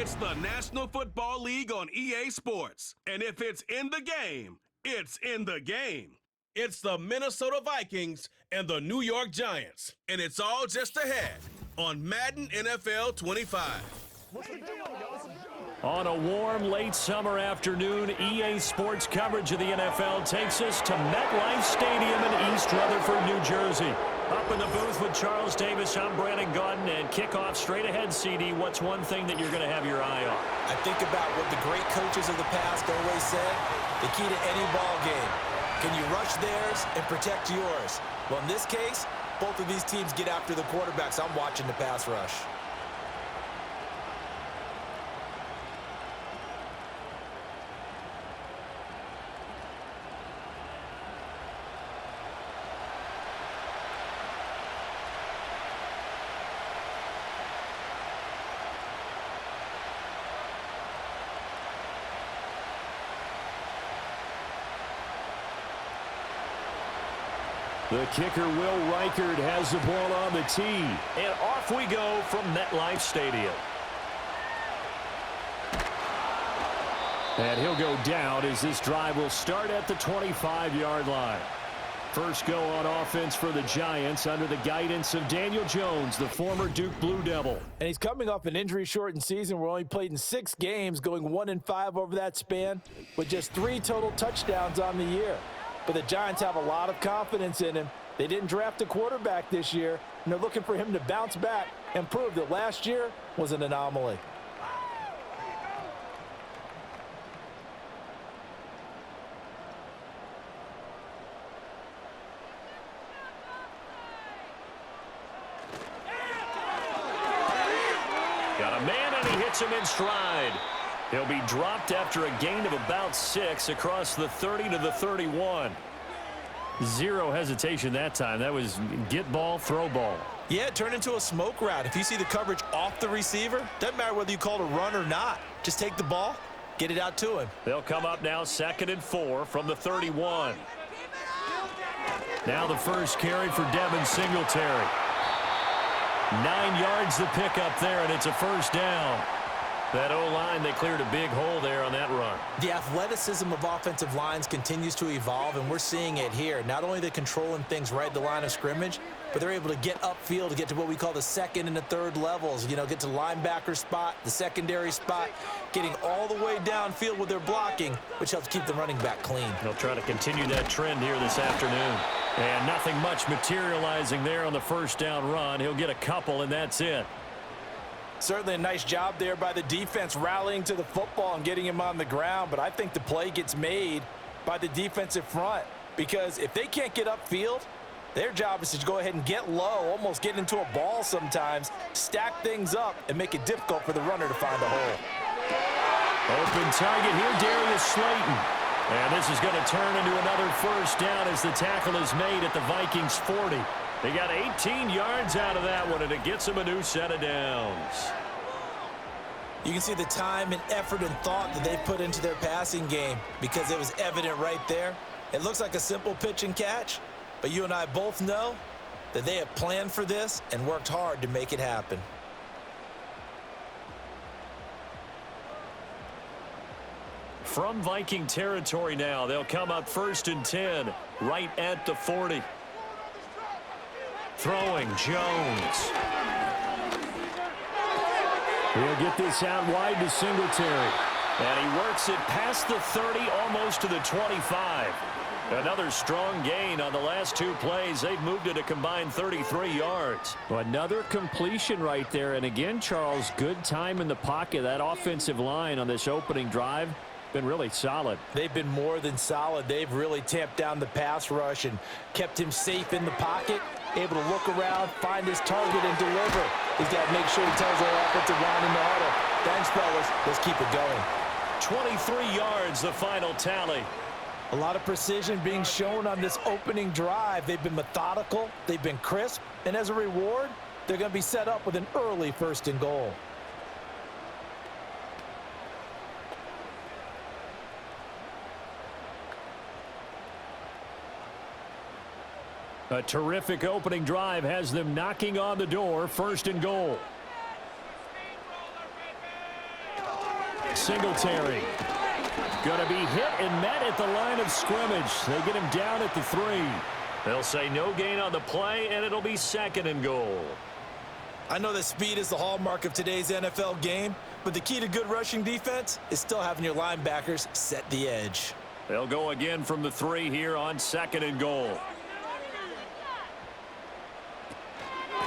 It's the National Football League on EA Sports. And if it's in the game, it's in the game. It's the Minnesota Vikings and the New York Giants. And it's all just ahead on Madden NFL 25. On a warm, late summer afternoon, EA Sports coverage of the NFL takes us to MetLife Stadium in East Rutherford, New Jersey. Up in the booth with Charles Davis, I'm Brandon Gaudin, and kickoff straight ahead, CD. What's one thing that you're going to have your eye on? I think about what the great coaches of the past always said, the key to any ball game. Can you rush theirs and protect yours? Well, in this case, both of these teams get after the quarterbacks. I'm watching the pass rush. The kicker, Will Reichard, has the ball on the tee. And off we go from MetLife Stadium. And he'll go down as this drive will start at the 25-yard line. First go on offense for the Giants under the guidance of Daniel Jones, the former Duke Blue Devil. And he's coming off an injury-shortened season. We're only played in 6 games, going 1-5 over that span, with just 3 total touchdowns on the year. But the Giants have a lot of confidence in him. They didn't draft a quarterback this year, and they're looking for him to bounce back and prove that last year was an anomaly. Got a man, and he hits him in stride. He'll be dropped after a gain of about 6 across the 30 to the 31. Zero hesitation that time. That was get ball, throw ball. Yeah, it turned into a smoke route. If you see the coverage off the receiver, doesn't matter whether you call it a run or not. Just take the ball, get it out to him. They'll come up now 2nd and 4 from the 31. Now the first carry for Devin Singletary. 9 yards the pickup there, and it's a first down. That O-line, they cleared a big hole there on that run. The athleticism of offensive lines continues to evolve, and we're seeing it here. Not only are they controlling things right at the line of scrimmage, but they're able to get upfield to get to what we call the 2nd and the 3rd levels. You know, get to linebacker spot, the secondary spot, getting all the way downfield with their blocking, which helps keep the running back clean. They'll try to continue that trend here this afternoon. And nothing much materializing there on the first down run. He'll get a couple, and that's it. Certainly a nice job there by the defense rallying to the football and getting him on the ground, but I think the play gets made by the defensive front because if they can't get upfield, their job is to go ahead and get low, almost get into a ball sometimes, stack things up, and make it difficult for the runner to find a hole. Open target here, Darius Slayton. And this is going to turn into another first down as the tackle is made at the Vikings 40. They got 18 yards out of that one, and it gets them a new set of downs. You can see the time and effort and thought that they put into their passing game because it was evident right there. It looks like a simple pitch and catch, but you and I both know that they have planned for this and worked hard to make it happen. From Viking territory now, they'll come up 1st and 10, right at the 40. Throwing, Jones. He'll get this out wide to Singletary. And he works it past the 30, almost to the 25. Another strong gain on the last 2 plays. They've moved it a combined 33 yards. Another completion right there. And again, Charles, good time in the pocket. That offensive line on this opening drive been really solid. They've been more than solid. They've really tamped down the pass rush and kept him safe in the pocket, able to look around, find his target, and deliver. He's got to make sure he tells our offensive line in the huddle, thanks, fellas. Let's keep it going. 23 yards, the final tally. A lot of precision being shown on this opening drive. They've been methodical. They've been crisp. And as a reward, they're going to be set up with an early 1st and goal. A terrific opening drive has them knocking on the door, 1st and goal. Singletary. Going to be hit and met at the line of scrimmage. They get him down at the 3. They'll say no gain on the play, and it'll be 2nd and goal. I know that speed is the hallmark of today's NFL game, but the key to good rushing defense is still having your linebackers set the edge. They'll go again from the 3 here on 2nd and goal.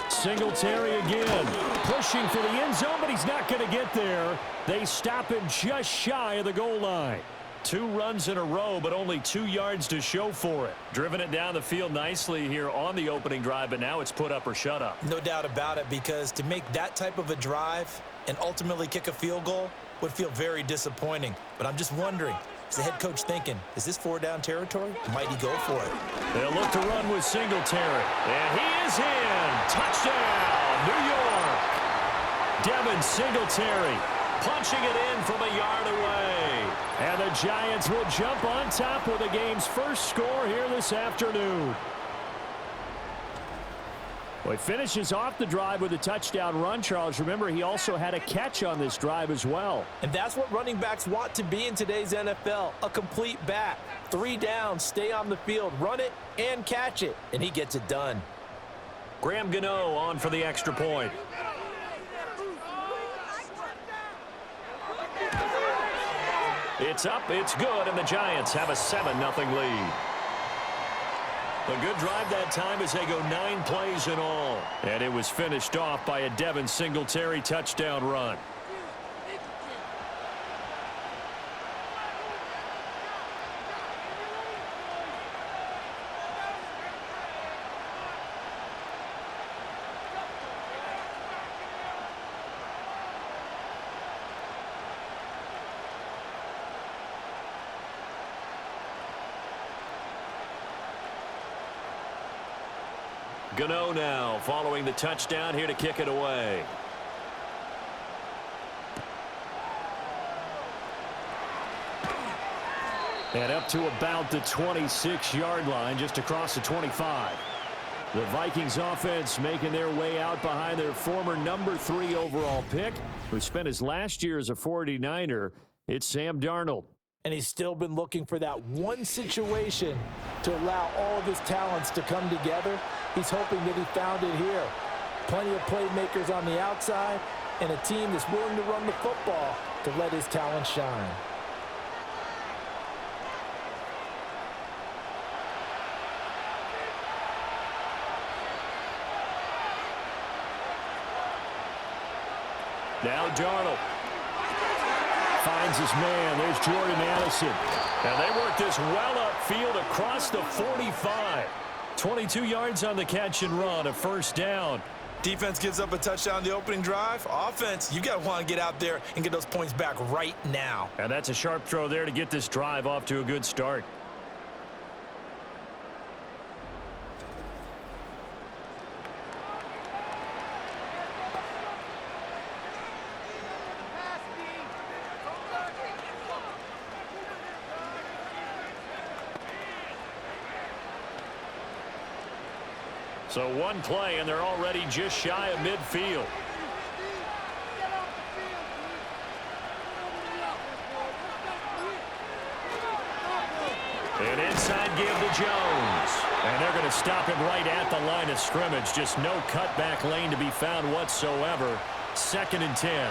Singletary again, pushing for the end zone, but he's not going to get there. They stop him just shy of the goal line. 2 runs in a row, but only 2 yards to show for it. Driven it down the field nicely here on the opening drive, but now it's put up or shut up. No doubt about it, because to make that type of a drive and ultimately kick a field goal would feel very disappointing. But I'm just wondering, is the head coach thinking, is this 4-down territory? Might he go for it? They'll look to run with Singletary. And he is in. Touchdown, New York. Devin Singletary punching it in from a yard away. And the Giants will jump on top with the game's first score here this afternoon. Well, he finishes off the drive with a touchdown run, Charles. Remember, he also had a catch on this drive as well. And that's what running backs want to be in today's NFL, a complete back. 3 downs, stay on the field, run it, and catch it. And he gets it done. Graham Gano on for the extra point. It's up, it's good, and the Giants have a 7-0 lead. A good drive that time as they go 9 plays in all. And it was finished off by a Devin Singletary touchdown run. Gano now following the touchdown here to kick it away. And up to about the 26-yard line, just across the 25. The Vikings offense making their way out behind their former number 3 overall pick, who spent his last year as a 49er. It's Sam Darnold. And he's still been looking for that one situation to allow all of his talents to come together. He's hoping that he found it here. Plenty of playmakers on the outside and a team that's willing to run the football to let his talent shine. Now Darnold finds his man. There's Jordan Addison. And they work this well upfield across the 45. 22 yards on the catch and run, a first down. Defense gives up a touchdown on the opening drive. Offense, you got to want to get out there and get those points back right now. And that's a sharp throw there to get this drive off to a good start. So one play, and they're already just shy of midfield. An inside give to Jones. And they're going to stop him right at the line of scrimmage. Just no cutback lane to be found whatsoever. 2nd and 10.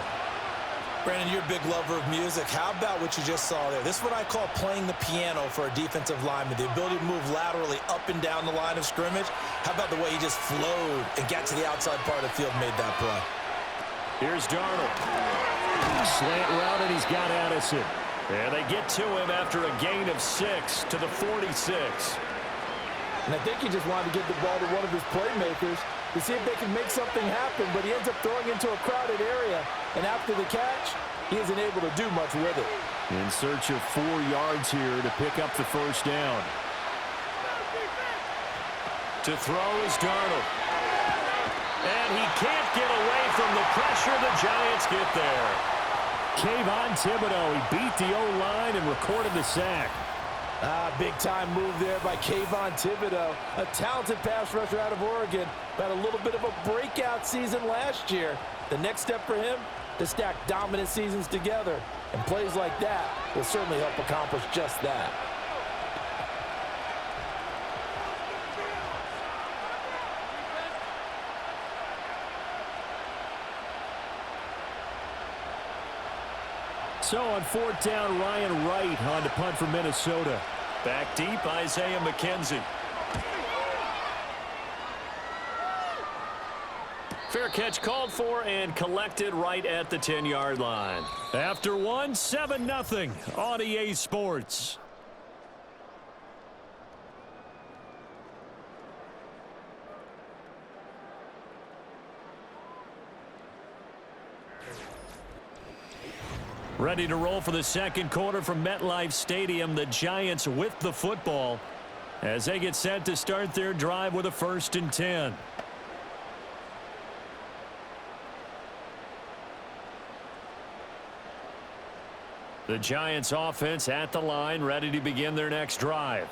Brandon, you're a big lover of music. How about what you just saw there? This is what I call playing the piano for a defensive lineman. The ability to move laterally up and down the line of scrimmage. How about the way he just flowed and got to the outside part of the field and made that play? Here's Darnold. Slant route, and he's got Addison. And they get to him after a gain of 6 to the 46. And I think he just wanted to get the ball to one of his playmakers to see if they can make something happen, but he ends up throwing into a crowded area. And after the catch, he isn't able to do much with it. In search of 4 yards here to pick up the first down. To throw is Darnold. And he can't get away from the pressure. The Giants get there. Kayvon Thibodeau, he beat the O-line and recorded the sack. Big-time move there by Kayvon Thibodeau, a talented pass rusher out of Oregon. Had a little bit of a breakout season last year. The next step for him, to stack dominant seasons together, and plays like that will certainly help accomplish just that. So on fourth down, Ryan Wright on to punt for Minnesota. Back deep, Isaiah McKenzie. Fair catch called for and collected right at the 10-yard line. After one, 7-0 on EA Sports. Ready to roll for the second quarter from MetLife Stadium. The Giants with the football as they get set to start their drive with a 1st and 10. The Giants offense at the line, ready to begin their next drive.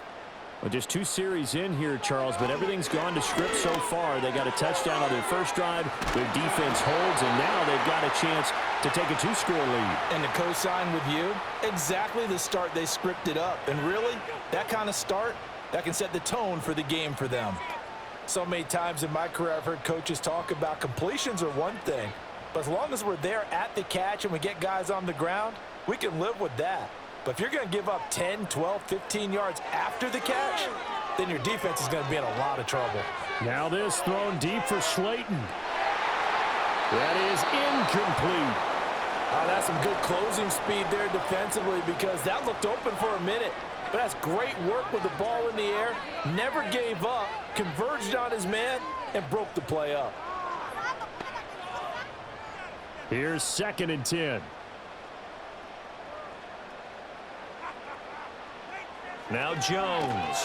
Well, just 2 series in here, Charles, but everything's gone to script so far. They got a touchdown on their first drive. Their defense holds, and now they've got a chance to take a 2-score lead. And to co-sign with you, exactly the start they scripted up. And really, that kind of start, that can set the tone for the game for them. So many times in my career, I've heard coaches talk about completions are one thing, but as long as we're there at the catch and we get guys on the ground, we can live with that. But if you're going to give up 10, 12, 15 yards after the catch, then your defense is going to be in a lot of trouble. Now this thrown deep for Slayton. That is incomplete. That's some good closing speed there defensively because that looked open for a minute. But that's great work with the ball in the air. Never gave up, converged on his man, and broke the play up. Here's 2nd and 10. Now Jones.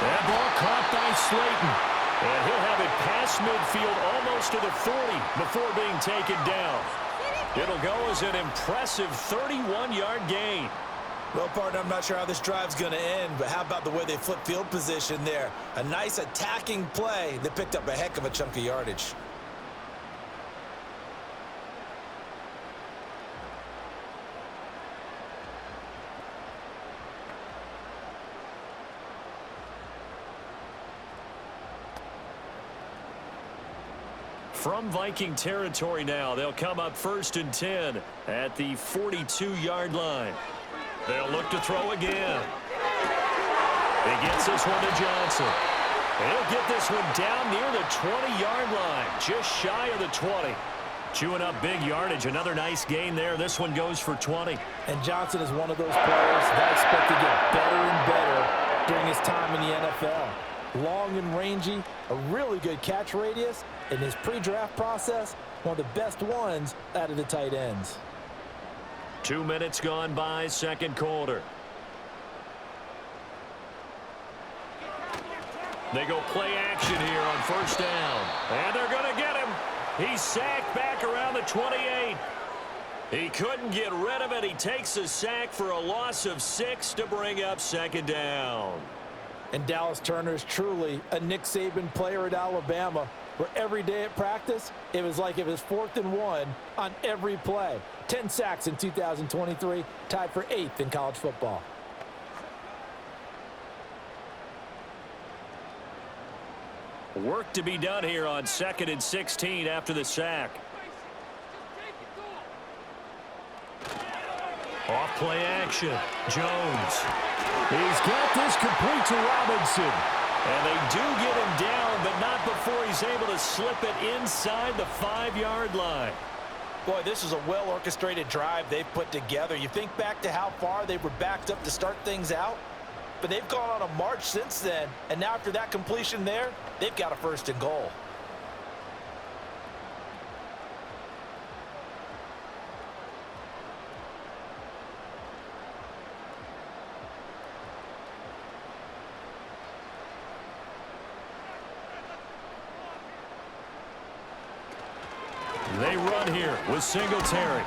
That ball caught by Slayton. And he'll have it past midfield almost to the 40 before being taken down. It'll go as an impressive 31-yard gain. Well, partner, I'm not sure how this drive's going to end, but how about the way they flip field position there? A nice attacking play that picked up a heck of a chunk of yardage. From Viking territory now, they'll come up 1st and 10 at the 42-yard line. They'll look to throw again. He gets this one to Johnson. And he'll get this one down near the 20-yard line, just shy of the 20. Chewing up big yardage. Another nice gain there. This one goes for 20. And Johnson is one of those players that I expect to get better and better during his time in the NFL. Long and rangy, a really good catch radius. In his pre-draft process, one of the best ones out of the tight ends. 2 minutes gone by, second quarter. They go play action here on 1st down. And they're going to get him. He's sacked back around the 28. He couldn't get rid of it. He takes a sack for a loss of 6 to bring up 2nd down. And Dallas Turner is truly a Nick Saban player at Alabama, where every day at practice, it was like it was 4th and 1 on every play. 10 sacks in 2023, tied for 8th in college football. Work to be done here on 2nd and 16 after the sack. Off play action. Jones. He's got this complete to Robinson. And they do get him down, but not before he's able to slip it inside the 5-yard line. Boy, this is a well-orchestrated drive they've put together. You think back to how far they were backed up to start things out, but they've gone on a march since then, and now after that completion there, they've got a 1st and goal. They run here with Singletary.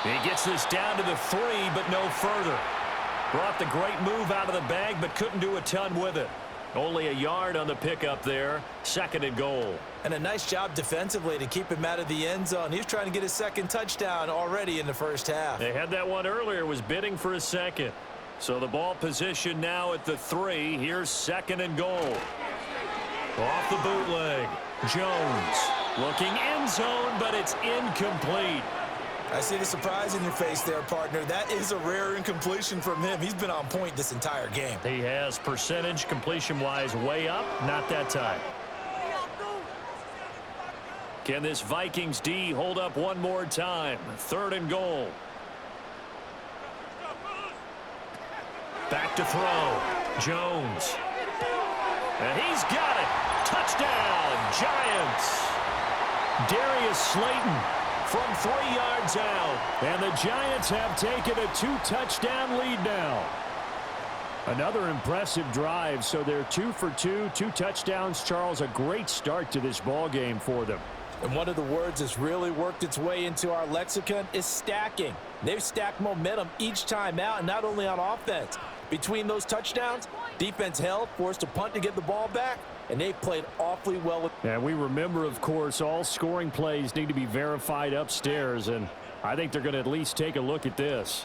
He gets this down to the 3, but no further. Brought the great move out of the bag, but couldn't do a ton with it. Only a yard on the pickup there. 2nd and goal. And a nice job defensively to keep him out of the end zone. He's trying to get his 2nd touchdown already in the first half. They had that one earlier, was bidding for a 2nd. So the ball position now at the 3. Here's 2nd and goal. Off the bootleg. Jones looking end zone, but it's incomplete. I see the surprise in your face there, partner. That is a rare incompletion from him. He's been on point this entire game. He has percentage completion-wise way up. Not that time. Can this Vikings D hold up one more time? 3rd and goal. Back to throw. Jones. And he's got it. Touchdown, Giants. Darius Slayton from 3 yards out. And the Giants have taken a 2-touchdown lead now. Another impressive drive, so they're 2 for 2, 2 touchdowns. Charles, a great start to this ball game for them. And one of the words that's really worked its way into our lexicon is stacking. They've stacked momentum each time out, and not only on offense. Between those touchdowns, defense held, forced a punt to get the ball back, and they've played awfully well. And we remember, of course, all scoring plays need to be verified upstairs, and I think they're going to at least take a look at this.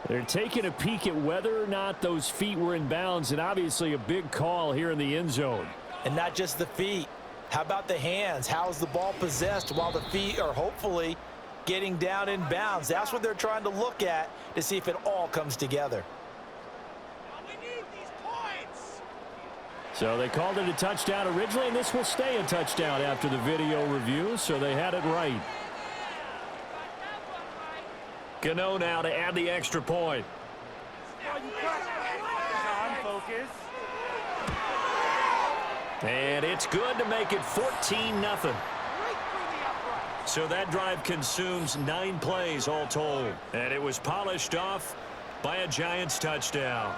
They're taking a peek at whether or not those feet were in bounds, and obviously a big call here in the end zone. And not just the feet. How about the hands? How's the ball possessed while the feet are hopefully getting down in bounds? That's what they're trying to look at to see if it all comes together. So they called it a touchdown originally, and this will stay a touchdown after the video review, so they had it right. Gano now to add the extra point. And it's good to make it 14-0. So that drive consumes 9 plays all told. And it was polished off by a Giants touchdown.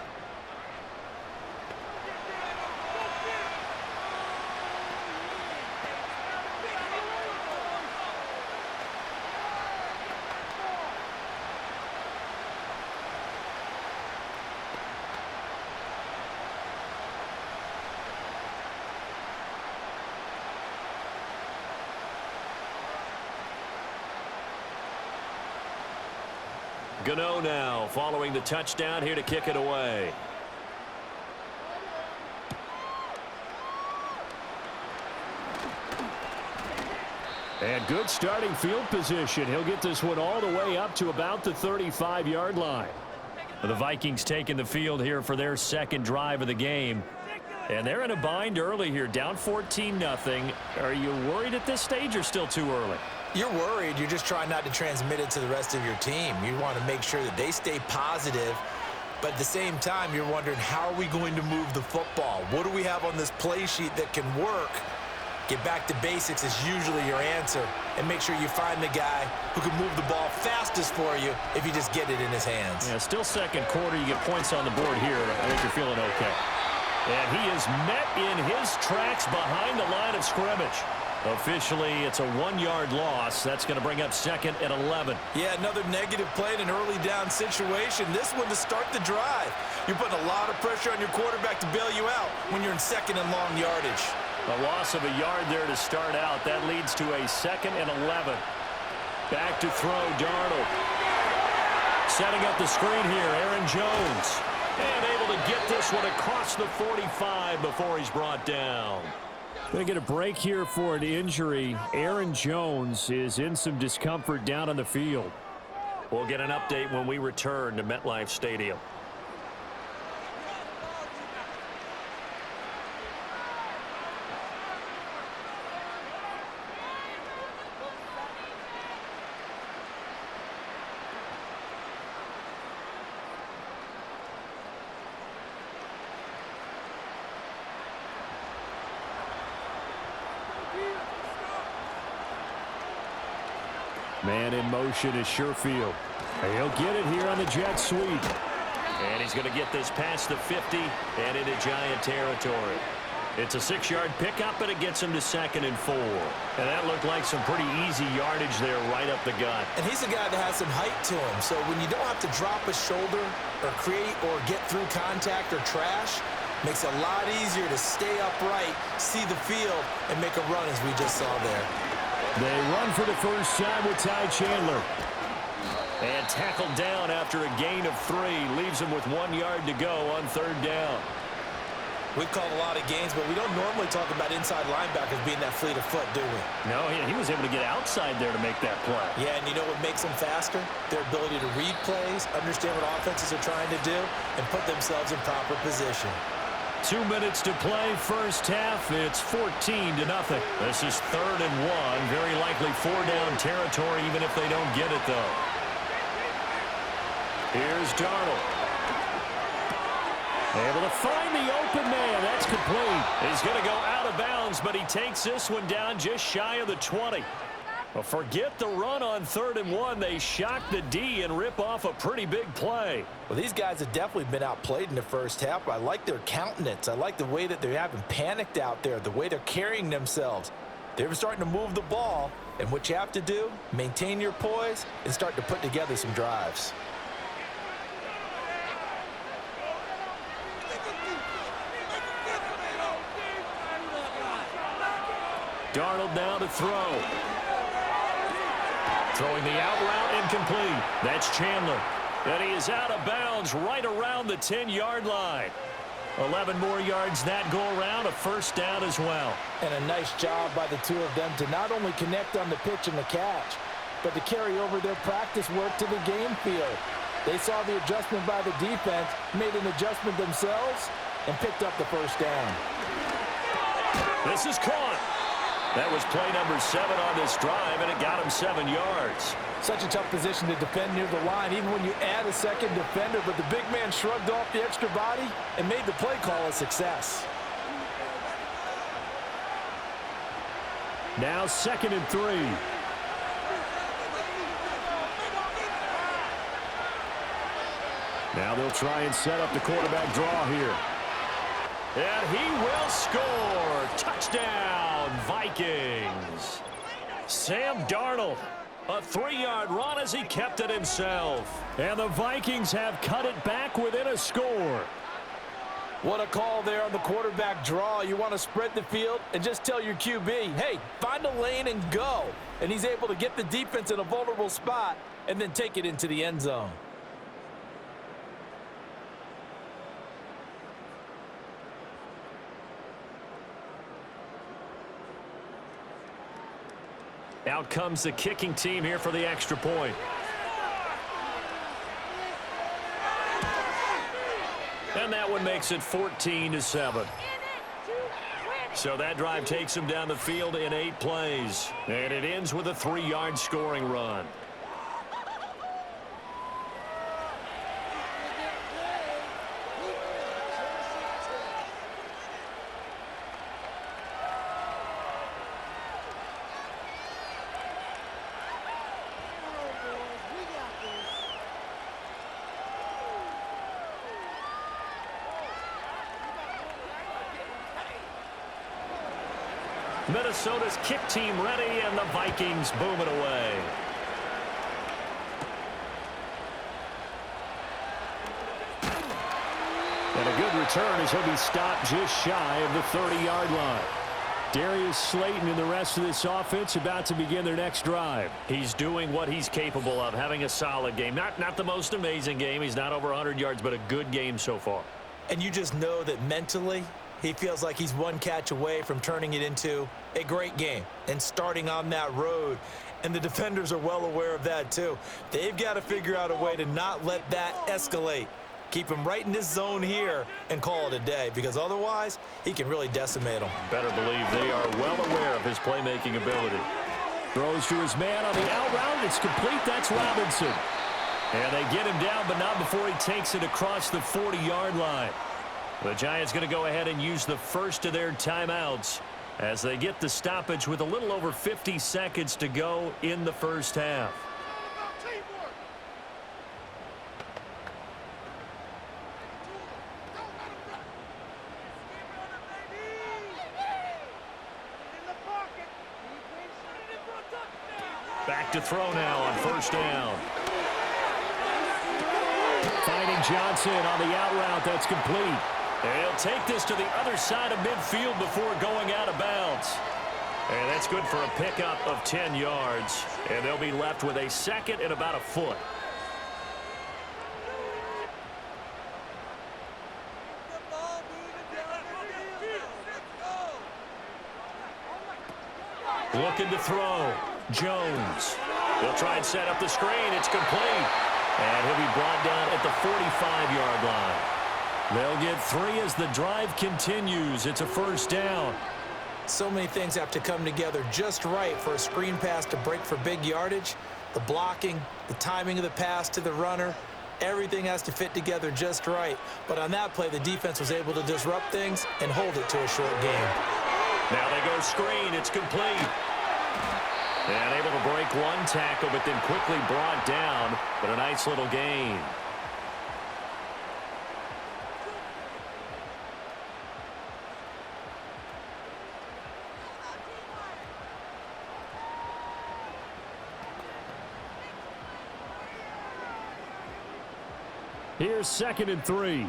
Gano now following the touchdown here to kick it away. And good starting field position. He'll get this one all the way up to about the 35-yard line. The Vikings taking the field here for their 2nd drive of the game. And they're in a bind early here, down 14-0. Are you worried at this stage or still too early? You're worried. You're just trying not to transmit it to the rest of your team. You want to make sure that they stay positive. But at the same time, you're wondering, how are we going to move the football? What do we have on this play sheet that can work? Get back to basics is usually your answer. And make sure you find the guy who can move the ball fastest for you if you just get it in his hands. Yeah, still 2nd quarter. You get points on the board here. I think you're feeling okay. And he is met in his tracks behind the line of scrimmage. Officially, it's a 1-yard loss. That's going to bring up 2nd and 11. Yeah, another negative play in an early down situation. This one to start the drive. You're putting a lot of pressure on your quarterback to bail you out when you're in 2nd and long yardage. A loss of a yard there to start out. That leads to a 2nd and 11. Back to throw, Darnold. Setting up the screen here, Aaron Jones. And able to get this one across the 45 before he's brought down. Going to get a break here for an injury. Aaron Jones is in some discomfort down on the field. We'll get an update when we return to MetLife Stadium. Man in motion is Sherfield. He'll get it here on the jet sweep. And he's going to get this past the 50 and into Giant territory. It's a 6-yard pickup, and it gets him to 2nd and 4. And that looked like some pretty easy yardage there right up the gut. And he's a guy that has some height to him, so when you don't have to drop a shoulder or create or get through contact or trash, makes it a lot easier to stay upright, see the field, and make a run as we just saw there. They run for the first time with Ty Chandler. And tackled down after a gain of 3. Leaves him with 1 yard to go on 3rd down. We've called a lot of games, but we don't normally talk about inside linebackers being that fleet of foot, do we? No, he was able to get outside there to make that play. Yeah, and you know what makes them faster? Their ability to read plays, understand what offenses are trying to do, and put themselves in proper position. 2 minutes to play, first half. It's 14-0. This is 3rd and 1. Very likely 4-down territory, even if they don't get it, though. Here's Darnold. Able to find the open man. That's complete. He's going to go out of bounds, but he takes this one down just shy of the 20. Well, forget the run on 3rd and 1. They shock the D and rip off a pretty big play. Well, these guys have definitely been outplayed in the first half. I like their countenance. I like the way that they haven't panicked out there, the way they're carrying themselves. They're starting to move the ball, and what you have to do, maintain your poise and start to put together some drives. Darnold now to throw. Throwing the out route, incomplete. That's Chandler. And he is out of bounds right around the 10-yard line. 11 more yards that go around, a first down as well. And a nice job by the two of them to not only connect on the pitch and the catch, but to carry over their practice work to the game field. They saw the adjustment by the defense, made an adjustment themselves, and picked up the first down. This is caught. That was play number 7 on this drive, and it got him 7 yards. Such a tough position to defend near the line, even when you add a second defender, but the big man shrugged off the extra body and made the play call a success. Now 2nd and 3. Now they'll try and set up the quarterback draw here. And he will score. Touchdown, Vikings. Sam Darnold, a 3-yard run as he kept it himself. And the Vikings have cut it back within a score. What a call there on the quarterback draw. You want to spread the field and just tell your QB, hey, find a lane and go. And he's able to get the defense in a vulnerable spot and then take it into the end zone. Out comes the kicking team here for the extra point. And that one makes it 14-7. So that drive takes him down the field in 8 plays. And it ends with a 3-yard scoring run. Minnesota's kick team ready, and the Vikings boom it away. And a good return as he'll be stopped just shy of the 30-yard line. Darius Slayton and the rest of this offense about to begin their next drive. He's doing what he's capable of, having a solid game. Not the most amazing game. He's not over 100 yards, but a good game so far. And you just know that mentally, he feels like he's one catch away from turning it into a great game and starting on that road. And the defenders are well aware of that too. They've got to figure out a way to not let that escalate. Keep him right in this zone here and call it a day, because otherwise he can really decimate them. Better believe they are well aware of his playmaking ability. Throws to his man on the out route. It's complete. That's Robinson. And they get him down, but not before he takes it across the 40-yard line. The Giants going to go ahead and use the first of their timeouts as they get the stoppage with a little over 50 seconds to go in the first half. Back to throw now on first down. Finding Johnson on the out route. That's complete. And he'll take this to the other side of midfield before going out of bounds. And that's good for a pickup of 10 yards. And they'll be left with a second and about a foot. Looking to throw. Jones. They'll try and set up the screen. It's complete. And he'll be brought down at the 45-yard line. They'll get 3 as the drive continues. It's a first down. So many things have to come together just right for a screen pass to break for big yardage. The blocking, the timing of the pass to the runner, everything has to fit together just right. But on that play, the defense was able to disrupt things and hold it to a short game. Now they go screen. It's complete. And able to break one tackle, but then quickly brought down. But a nice little gain. Here's 2nd and 3.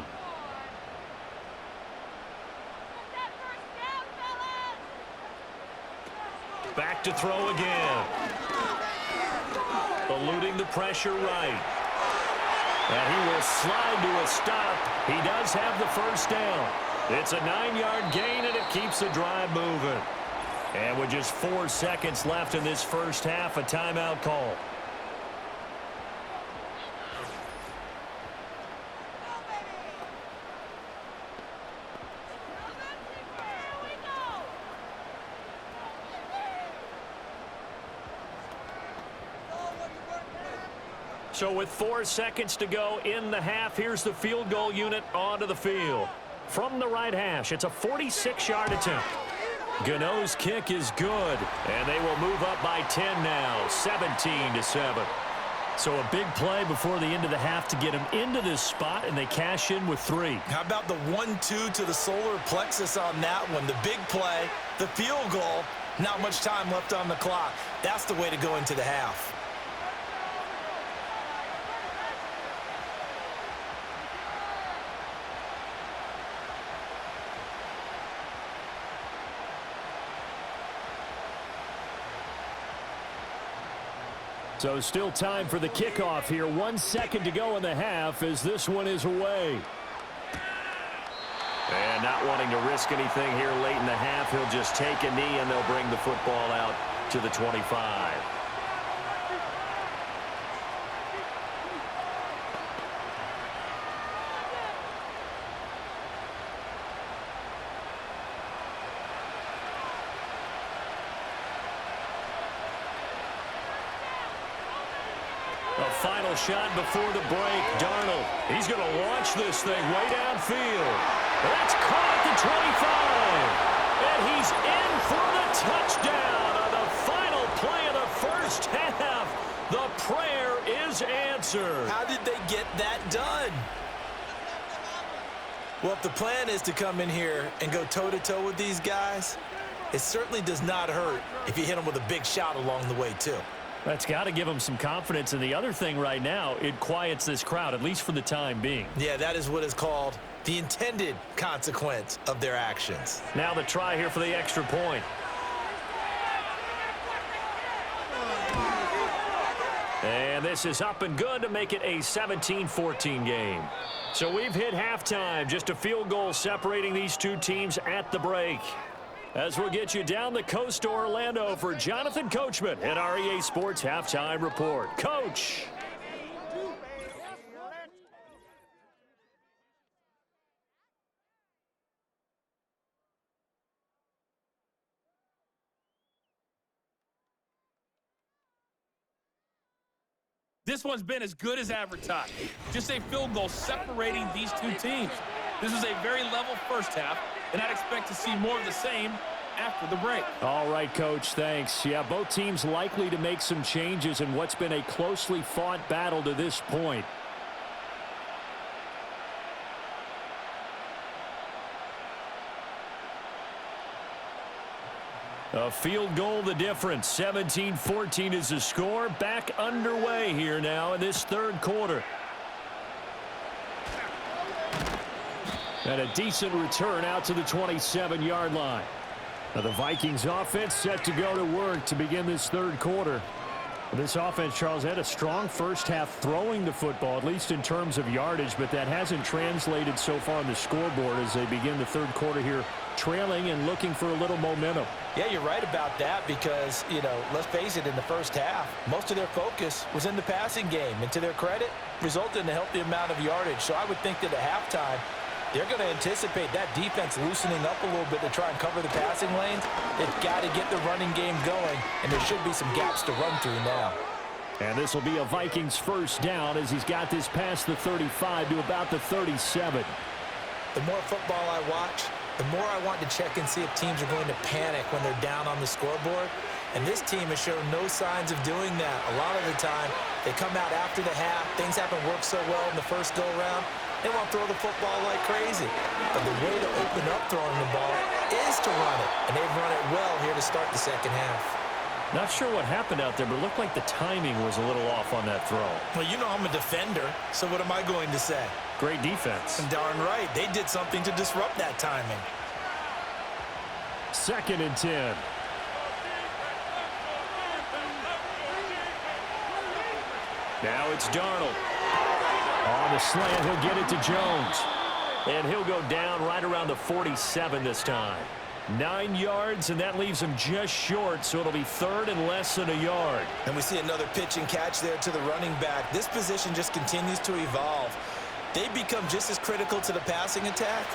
Back to throw again. Eluding the pressure right. And he will slide to a stop. He does have the first down. It's a 9-yard gain, and it keeps the drive moving. And with just 4 seconds left in this first half, a timeout call. So with 4 seconds to go in the half, here's the field goal unit onto the field. From the right hash, it's a 46-yard attempt. Gano's kick is good, and they will move up by 10 now, 17-7. So a big play before the end of the half to get them into this spot, and they cash in with 3. How about the 1-2 to the solar plexus on that one? The big play, the field goal, not much time left on the clock. That's the way to go into the half. So still time for the kickoff here. 1 second to go in the half as this one is away. And not wanting to risk anything here late in the half, he'll just take a knee and they'll bring the football out to the 25. Final shot before the break. Darnold, he's going to launch this thing way downfield. That's caught at the 25. And he's in for the touchdown on the final play of the first half. The prayer is answered. How did they get that done? Well, if the plan is to come in here and go toe-to-toe with these guys, it certainly does not hurt if you hit them with a big shot along the way, too. That's got to give them some confidence. And the other thing right now, it quiets this crowd, at least for the time being. Yeah, that is what is called the intended consequence of their actions. Now the try here for the extra point. And this is up and good to make it a 17-14 game. So we've hit halftime. Just a field goal separating these two teams at the break. As we'll get you down the coast to Orlando for Jonathan Coachman and our EA Sports Halftime Report. Coach. This one's been as good as advertised. Just a field goal separating these two teams. This was a very level first half, and I'd expect to see more of the same after the break. All right, Coach, thanks. Yeah, both teams likely to make some changes in what's been a closely fought battle to this point. A field goal the difference. 17-14 is the score. Back underway here now in this third quarter. And a decent return out to the 27-yard line. Now the Vikings offense set to go to work to begin this third quarter. This offense, Charles, had a strong first half throwing the football, at least in terms of yardage, but that hasn't translated so far on the scoreboard as they begin the third quarter here, trailing and looking for a little momentum. Yeah, you're right about that because, let's face it, in the first half, most of their focus was in the passing game. And to their credit, resulted in a healthy amount of yardage. So I would think that at halftime, they're going to anticipate that defense loosening up a little bit to try and cover the passing lanes. They've got to get the running game going, and there should be some gaps to run through now. And this will be a Vikings first down as he's got this past the 35 to about the 37. The more football I watch, the more I want to check and see if teams are going to panic when they're down on the scoreboard. And this team has shown no signs of doing that. A lot of the time, they come out after the half. Things haven't worked so well in the first go-around. They want to throw the football like crazy. But the way to open up throwing the ball is to run it. And they've run it well here to start the second half. Not sure what happened out there, but it looked like the timing was a little off on that throw. Well, I'm a defender, so what am I going to say? Great defense. And darn right, they did something to disrupt that timing. 2nd and 10. Now it's Darnold. On the slant, he'll get it to Jones. And he'll go down right around the 47 this time. 9 yards, and that leaves him just short, so it'll be third and less than a yard. And we see another pitch and catch there to the running back. This position just continues to evolve. They become just as critical to the passing attack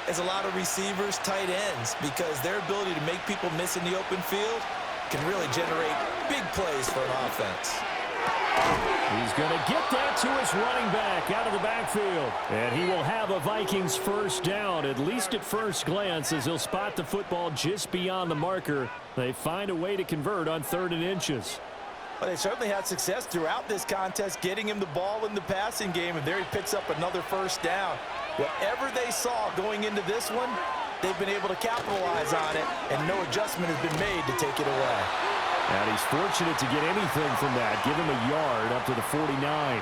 as a lot of receivers, tight ends, because their ability to make people miss in the open field can really generate big plays for an offense. He's going to get that to his running back out of the backfield. And he will have a Vikings first down, at least at first glance, as he'll spot the football just beyond the marker. They find a way to convert on 3rd and inches. Well, they certainly had success throughout this contest, getting him the ball in the passing game, and there he picks up another first down. Whatever they saw going into this one, they've been able to capitalize on it, and no adjustment has been made to take it away. And he's fortunate to get anything from that. Give him a yard up to the 49.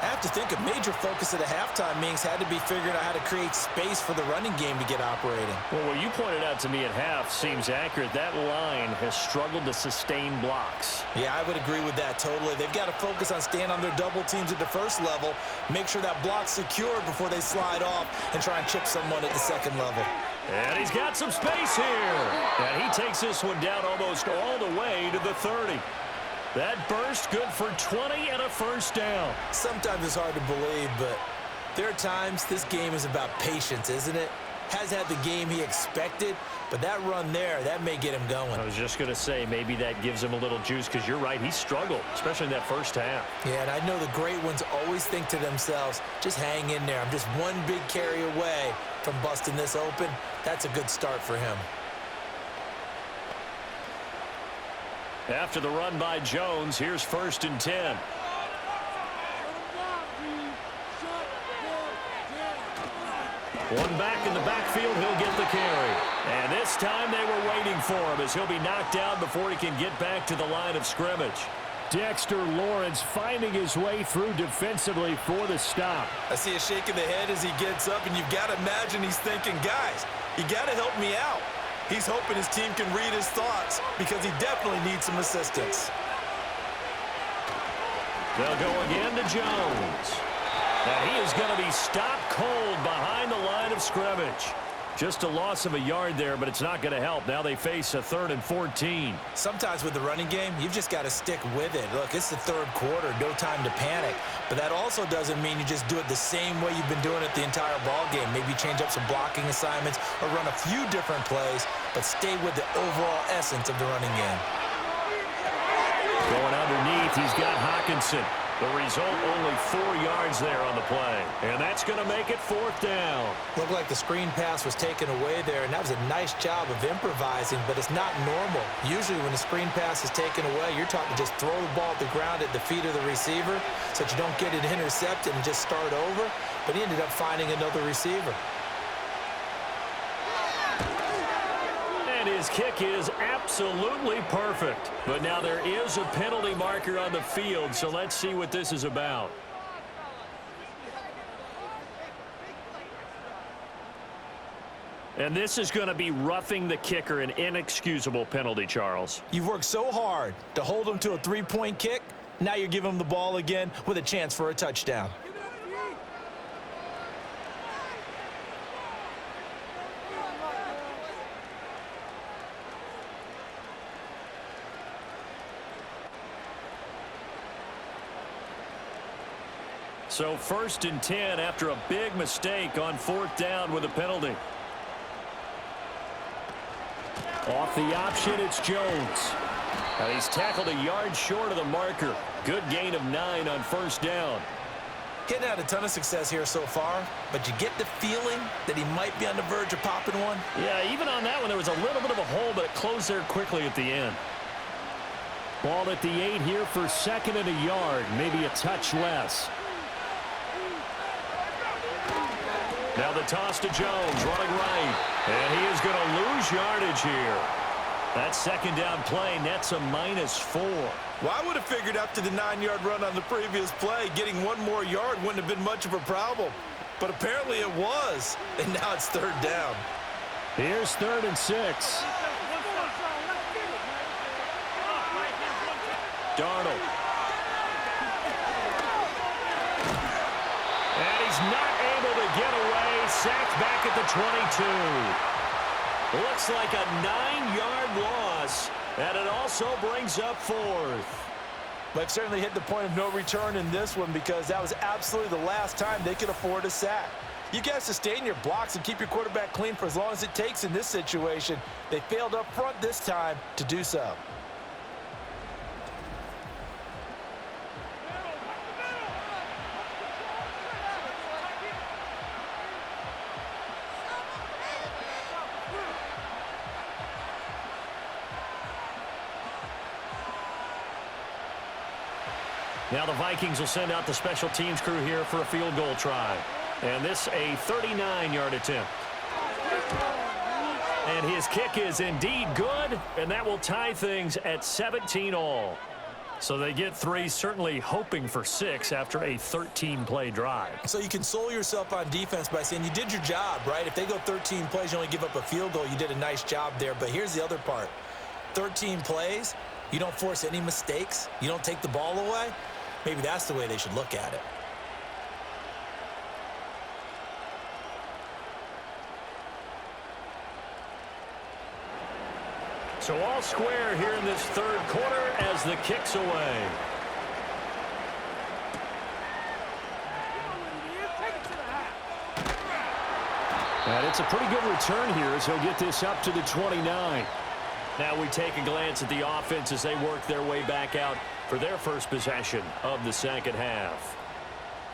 I have to think a major focus of the halftime meetings had to be figuring out how to create space for the running game to get operating. Well, what you pointed out to me at half seems accurate. That line has struggled to sustain blocks. Yeah, I would agree with that totally. They've got to focus on staying on their double teams at the first level, make sure that block's secured before they slide off and try and chip someone at the second level. And he's got some space here. And he takes this one down almost all the way to the 30. That burst good for 20 and a first down. Sometimes it's hard to believe, but there are times this game is about patience, isn't it? Has had the game he expected, but that run there, that may get him going. I was just going to say, maybe that gives him a little juice, because you're right, he struggled, especially in that first half. Yeah, and I know the great ones always think to themselves, just hang in there. I'm just one big carry away from busting this open. That's a good start for him. After the run by Jones, here's 1st and 10. One back in the backfield, he'll get the carry. And this time they were waiting for him as he'll be knocked down before he can get back to the line of scrimmage. Dexter Lawrence finding his way through defensively for the stop. I see a shake of the head as he gets up, and you've got to imagine he's thinking, guys, you got to help me out. He's hoping his team can read his thoughts because he definitely needs some assistance. They'll go again to Jones. And he is going to be stopped cold behind the line of scrimmage. Just a loss of a yard there, but it's not going to help. Now they face a 3rd and 14. Sometimes with the running game, you've just got to stick with it. Look, it's the third quarter, no time to panic. But that also doesn't mean you just do it the same way you've been doing it the entire ball game. Maybe change up some blocking assignments or run a few different plays, but stay with the overall essence of the running game. Going underneath, he's got Hockenson. The result, only 4 yards there on the play. And that's going to make it 4th down. Looked like the screen pass was taken away there, and that was a nice job of improvising, but it's not normal. Usually when the screen pass is taken away, you're taught to just throw the ball at the ground at the feet of the receiver so that you don't get it intercepted and just start over. But he ended up finding another receiver. And his kick is absolutely perfect. But now there is a penalty marker on the field, so let's see what this is about. And this is going to be roughing the kicker, an inexcusable penalty, Charles. You've worked so hard to hold him to a three-point kick. Now you're giving him the ball again with a chance for a touchdown. So 1st and 10 after a big mistake on 4th down with a penalty. Off the option, it's Jones. And he's tackled a yard short of the marker. Good gain of 9 on 1st down. Getting had a ton of success here so far, but you get the feeling that he might be on the verge of popping one. Yeah, even on that one, there was a little bit of a hole, but it closed there quickly at the end. Ball at the 8 here for 2nd and a yard, maybe a touch less. Now the toss to Jones, running right. And he is going to lose yardage here. That 2nd down play nets a -4. Well, I would have figured after the 9-yard run on the previous play, getting one more yard wouldn't have been much of a problem. But apparently it was. And now it's 3rd down. Here's 3rd and 6. Darnold. And he's not able to get away. Sacked back at the 22. Looks like a 9-yard loss. And it also brings up 4th. They've certainly hit the point of no return in this one because that was absolutely the last time they could afford a sack. You guys sustain your blocks and keep your quarterback clean for as long as it takes in this situation. They failed up front this time to do so. Now the Vikings will send out the special teams crew here for a field goal try. And this a 39-yard attempt. And his kick is indeed good, and that will tie things at 17 all. So they get 3, certainly hoping for 6 after a 13-play drive. So you console yourself on defense by saying you did your job, right? If they go 13 plays, you only give up a field goal, you did a nice job there. But here's the other part. 13 plays, you don't force any mistakes, you don't take the ball away. Maybe that's the way they should look at it. So all square here in this 3rd quarter as the kick's away. And it's a pretty good return here as he'll get this up to the 29. Now we take a glance at the offense as they work their way back out for their first possession of the 2nd half.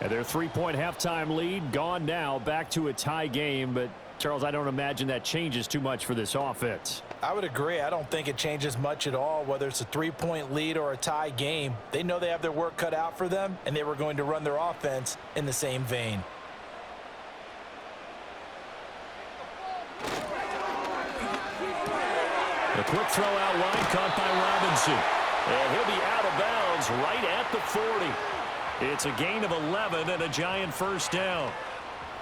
And their 3-point halftime lead gone now, back to a tie game. But, Charles, I don't imagine that changes too much for this offense. I would agree. I don't think it changes much at all, whether it's a 3-point lead or a tie game. They know they have their work cut out for them, and they were going to run their offense in the same vein. A quick throw out wide, caught by Robinson. And he'll be out of bounds right at the 40. It's a gain of 11 and a Giant 1st down.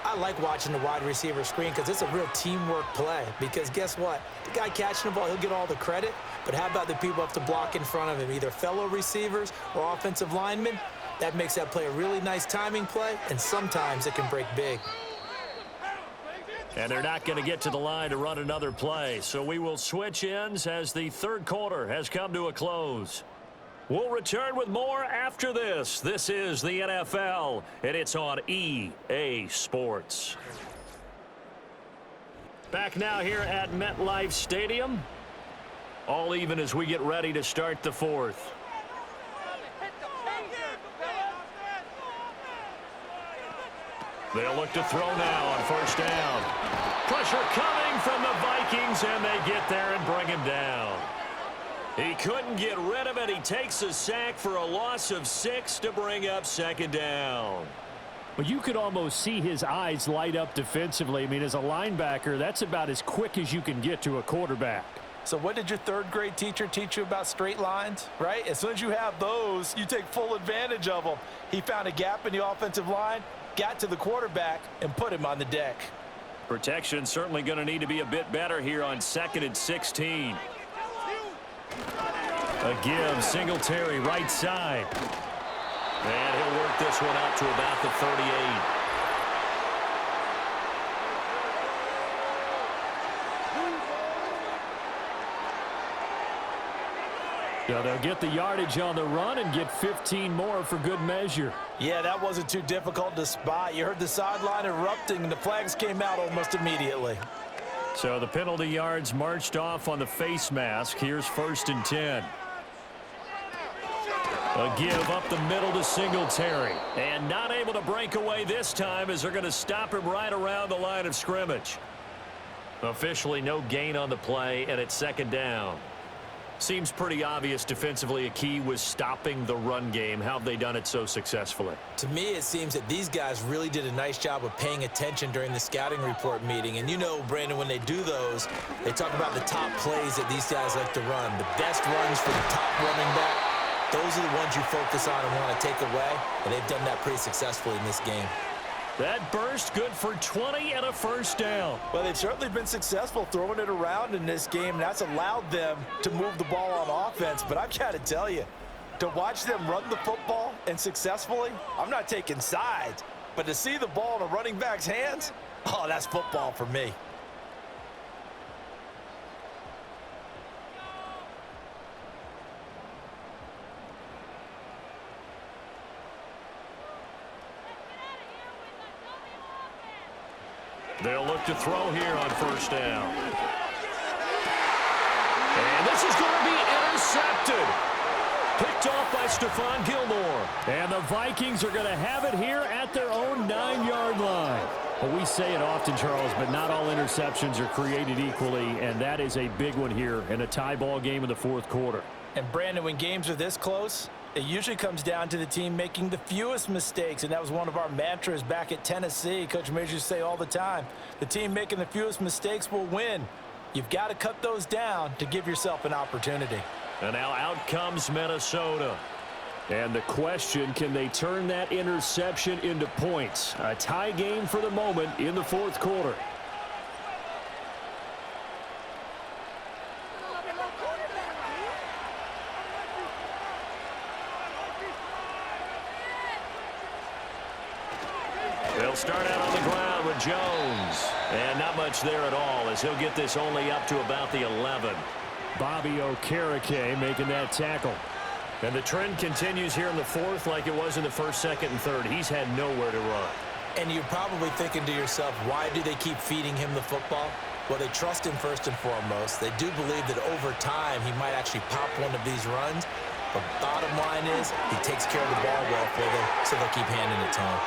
I like watching the wide receiver screen because it's a real teamwork play. Because guess what? The guy catching the ball, he'll get all the credit. But how about the people up to block in front of him, either fellow receivers or offensive linemen? That makes that play a really nice timing play, and sometimes it can break big. And they're not going to get to the line to run another play. So we will switch ends as the 3rd quarter has come to a close. We'll return with more after this. This is the NFL, and it's on EA Sports. Back now here at MetLife Stadium. All even as we get ready to start the 4th. They'll look to throw now on 1st down. Pressure coming from the Vikings, and they get there and bring him down. He couldn't get rid of it. He takes a sack for a loss of 6 to bring up 2nd down. But you could almost see his eyes light up defensively. I mean, as a linebacker, that's about as quick as you can get to a quarterback. So what did your third grade teacher teach you about straight lines, right? As soon as you have those, you take full advantage of them. He found a gap in the offensive line, got to the quarterback, and put him on the deck. Protection certainly going to need to be a bit better here on 2nd and 16. A give, Singletary, right side. And he'll work this one out to about the 38. So they'll get the yardage on the run and get 15 more for good measure. Yeah, that wasn't too difficult to spot. You heard the sideline erupting, and the flags came out almost immediately. So the penalty yards marched off on the face mask. Here's 1st and 10. A give up the middle to Singletary. And not able to break away this time as they're going to stop him right around the line of scrimmage. Officially no gain on the play, and it's 2nd down. Seems pretty obvious defensively a key was stopping the run game. How have they done it so successfully? To me, it seems that these guys really did a nice job of paying attention during the scouting report meeting. And you know, Brandon, when they do those, they talk about the top plays that these guys like to run. The best runs for the top running back, those are the ones you focus on and want to take away. And they've done that pretty successfully in this game. That burst good for 20 and a 1st down. Well, they've certainly been successful throwing it around in this game, and that's allowed them to move the ball on offense. But I've got to tell you, to watch them run the football and successfully, I'm not taking sides, but to see the ball in a running back's hands, oh, that's football for me. They'll look to throw here on 1st down. And this is going to be intercepted. Picked off by Stephon Gilmore. And the Vikings are going to have it here at their own 9-yard line. Well, we say it often, Charles, but not all interceptions are created equally, and that is a big one here in a tie ball game in the 4th quarter. And, Brandon, when games are this close, it usually comes down to the team making the fewest mistakes, and that was one of our mantras back at Tennessee. Coach Majors used to say all the time, the team making the fewest mistakes will win. You've got to cut those down to give yourself an opportunity. And now out comes Minnesota. And the question, can they turn that interception into points? A tie game for the moment in the 4th quarter. They'll start out on the ground with Jones. And not much there at all as he'll get this only up to about the 11. Bobby Okereke making that tackle. And the trend continues here in the 4th like it was in the 1st, 2nd, and 3rd. He's had nowhere to run. And you're probably thinking to yourself, why do they keep feeding him the football? Well, they trust him first and foremost. They do believe that over time he might actually pop one of these runs. But bottom line is he takes care of the ball well for them, so they'll keep handing it to him.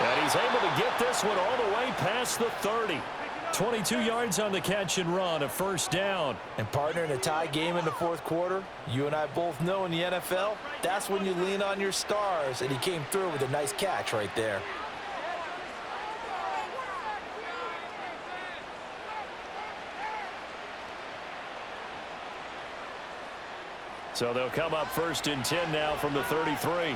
And he's able to get this one all the way past the 30. 22 yards on the catch and run, a 1st down. And partner, in a tie game in the 4th quarter, you and I both know in the NFL, that's when you lean on your stars, and he came through with a nice catch right there. So they'll come up 1st and 10 now from the 33.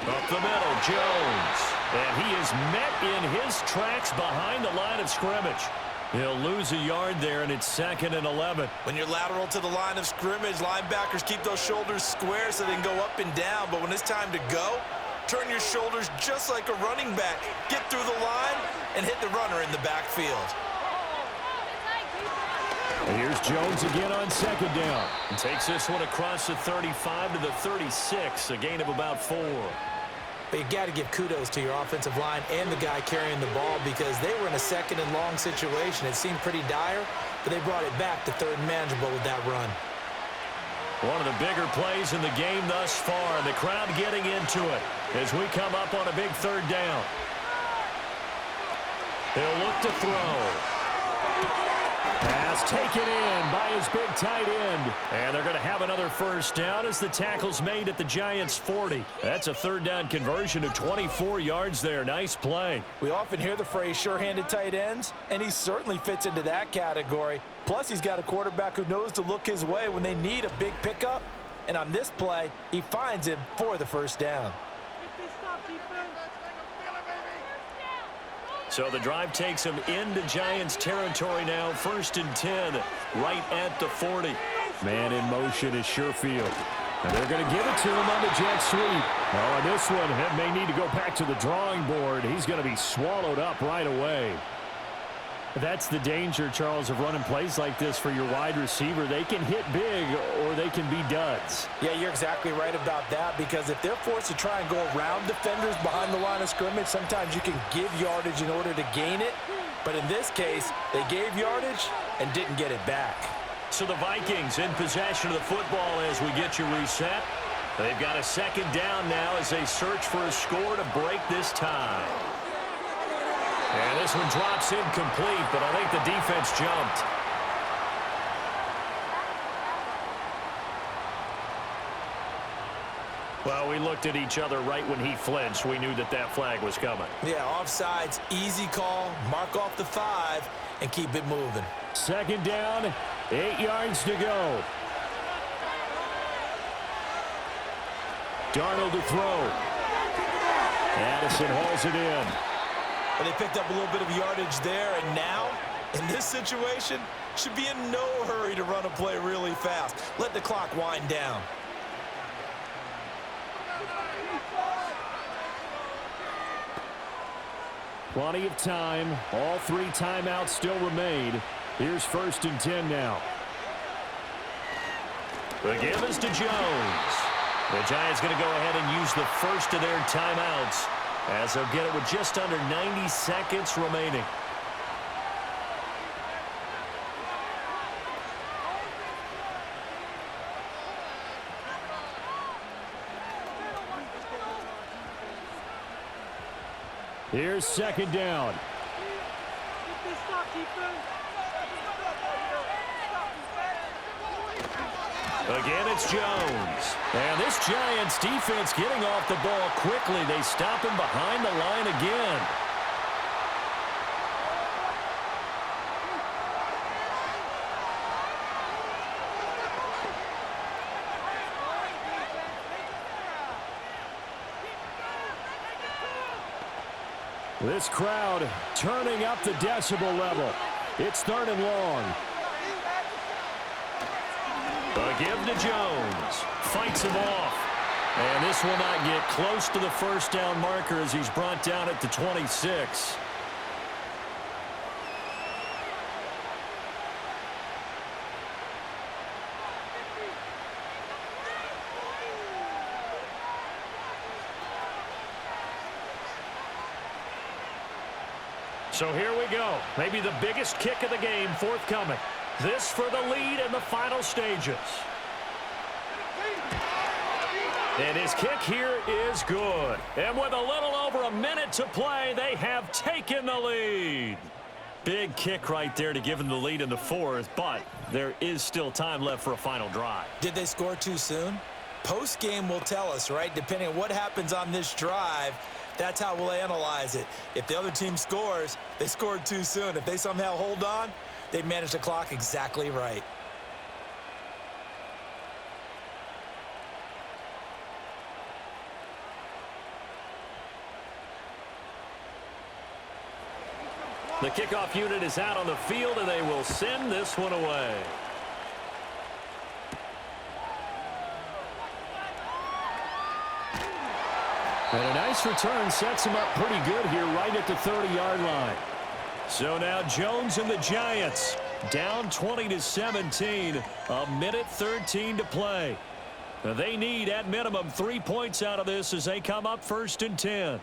Up the middle, Jones. And he is met in his tracks behind the line of scrimmage. He'll lose a yard there, and it's 2nd and 11. When you're lateral to the line of scrimmage, linebackers keep those shoulders square so they can go up and down. But when it's time to go, turn your shoulders just like a running back. Get through the line and hit the runner in the backfield. And here's Jones again on 2nd down. And takes this one across the 35 to the 36, a gain of about 4. But you got to give kudos to your offensive line and the guy carrying the ball because they were in a 2nd and long situation. It seemed pretty dire, but they brought it back to 3rd and manageable with that run. One of the bigger plays in the game thus far, and the crowd getting into it as we come up on a big 3rd down. He'll look to throw. Pass taken in by his big tight end. And they're going to have another first down as the tackle's made at the Giants' 40. That's a third down conversion of 24 yards there. Nice play. We often hear the phrase sure-handed tight ends, and he certainly fits into that category. Plus, he's got a quarterback who knows to look his way when they need a big pickup. And on this play, he finds him for the first down. So the drive takes him into Giants territory now. 1st and 10, right at the 40. Man in motion is Sherfield. And they're going to give it to him on the jet sweep. Oh, and this one may need to go back to the drawing board. He's going to be swallowed up right away. That's the danger, Charles, of running plays like this for your wide receiver. They can hit big or they can be duds. Yeah, you're exactly right about that, because if they're forced to try and go around defenders behind the line of scrimmage, sometimes you can give yardage in order to gain it. But in this case, they gave yardage and didn't get it back. So the Vikings in possession of the football as we get you reset. They've got a second down now as they search for a score to break this tie. And this one drops incomplete, but I think the defense jumped. Well, we looked at each other right when he flinched. We knew that that flag was coming. Yeah, offsides, easy call, mark off the 5, and keep it moving. Second down, 8 yards to go. Darnold to throw. Addison hauls it in. And they picked up a little bit of yardage there, and now, in this situation, should be in no hurry to run a play really fast. Let the clock wind down. Plenty of time. All 3 timeouts still remain. Here's 1st and 10 now. The give is to Jones. The Giants going to go ahead and use the first of their timeouts, as they'll get it with just under 90 seconds remaining. Here's second down. Again, it's Jones. And this Giants defense getting off the ball quickly. They stop him behind the line again. This crowd turning up the decibel level. It's 3rd and long. A give to Jones. Fights him off. And this will not get close to the first down marker as he's brought down at the 26. So here we go. Maybe the biggest kick of the game forthcoming. This for the lead in the final stages. And his kick here is good. And with a little over a minute to play, they have taken the lead. Big kick right there to give them the lead in the 4th, but there is still time left for a final drive. Did they score too soon? Post-game will tell us, right? Depending on what happens on this drive, that's how we'll analyze it. If the other team scores, they scored too soon. If they somehow hold on, they managed the clock exactly right. The kickoff unit is out on the field, and they will send this one away. And a nice return sets him up pretty good here right at the 30-yard line. So now Jones and the Giants down 20-17, a minute 13 to play. They need at minimum 3 points out of this as they come up 1st and 10.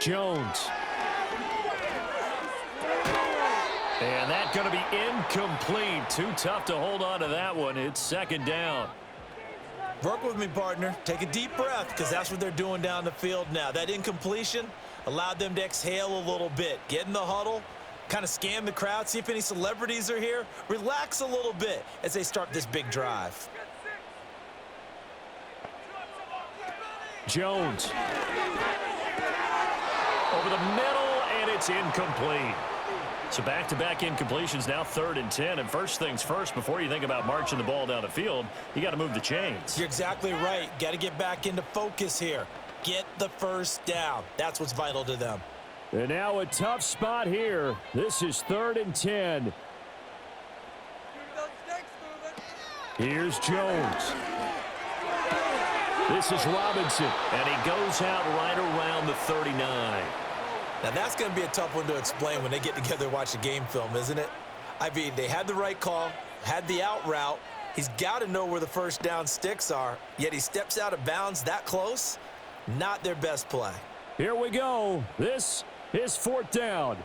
Jones. And that's going to be incomplete. Too tough to hold on to that one. It's second down. Work with me, partner. Take a deep breath, because that's what they're doing down the field now. That incompletion allowed them to exhale a little bit. Get in the huddle, kind of scan the crowd, see if any celebrities are here. Relax a little bit as they start this big drive. Jones. Over the middle, and it's incomplete. So back-to-back incompletions, now 3rd and 10. And first things first, before you think about marching the ball down the field, you got to move the chains. You're exactly right. Got to get back into focus here. Get the first down. That's what's vital to them. And now a tough spot here. This is 3rd and 10. Here's Jones. This is Robinson. And he goes out right around the 39. Now, that's going to be a tough one to explain when they get together and watch the game film, isn't it? I mean, they had the right call, had the out route. He's got to know where the first down sticks are, yet he steps out of bounds that close. Not their best play. Here we go. This is 4th down.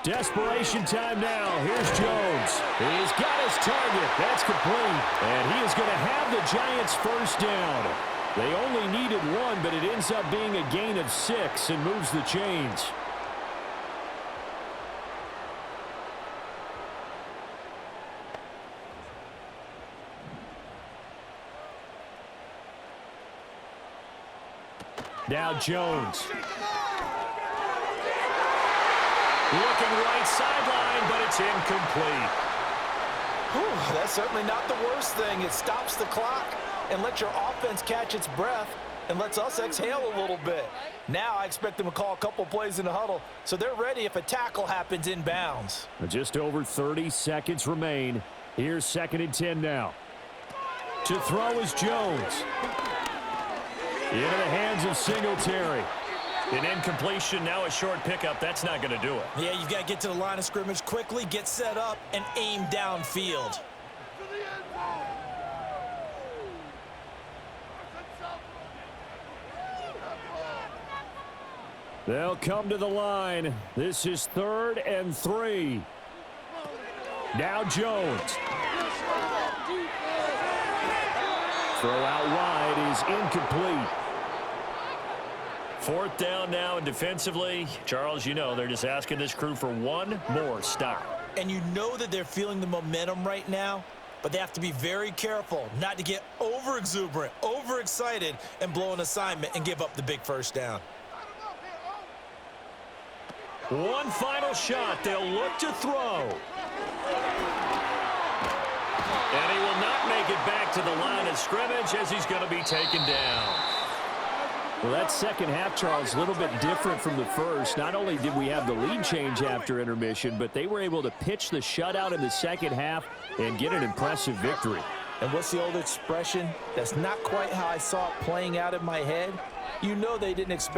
Desperation time now. Here's Jones. He's got his target. That's complete. And he is going to have the Giants' first down. They only needed one, but it ends up being a gain of 6 and moves the chains. Now Jones. Looking right sideline, but it's incomplete. Whew, that's certainly not the worst thing. It stops the clock and lets your offense catch its breath and lets us exhale a little bit. Now I expect them to call a couple plays in the huddle so they're ready if a tackle happens in bounds. Just over 30 seconds remain. Here's 2nd and 10 now. To throw is Jones. Into the hands of Singletary. An incompletion, now a short pickup. That's not going to do it. Yeah, you've got to get to the line of scrimmage quickly, get set up, and aim downfield. They'll come to the line. This is 3rd and 3. Now Jones. Throw out wide is incomplete. 4th down now, and defensively, Charles, you know, they're just asking this crew for one more stop. And you know that they're feeling the momentum right now, but they have to be very careful not to get over-exuberant, over-excited, and blow an assignment and give up the big first down. One final shot. They'll look to throw. And he will not make it back to the line of scrimmage as he's going to be taken down. Well, that second half, Charles, a little bit different from the first. Not only did we have the lead change after intermission, but they were able to pitch the shutout in the second half and get an impressive victory. And what's the old expression? That's not quite how I saw it playing out in my head. You know they didn't expect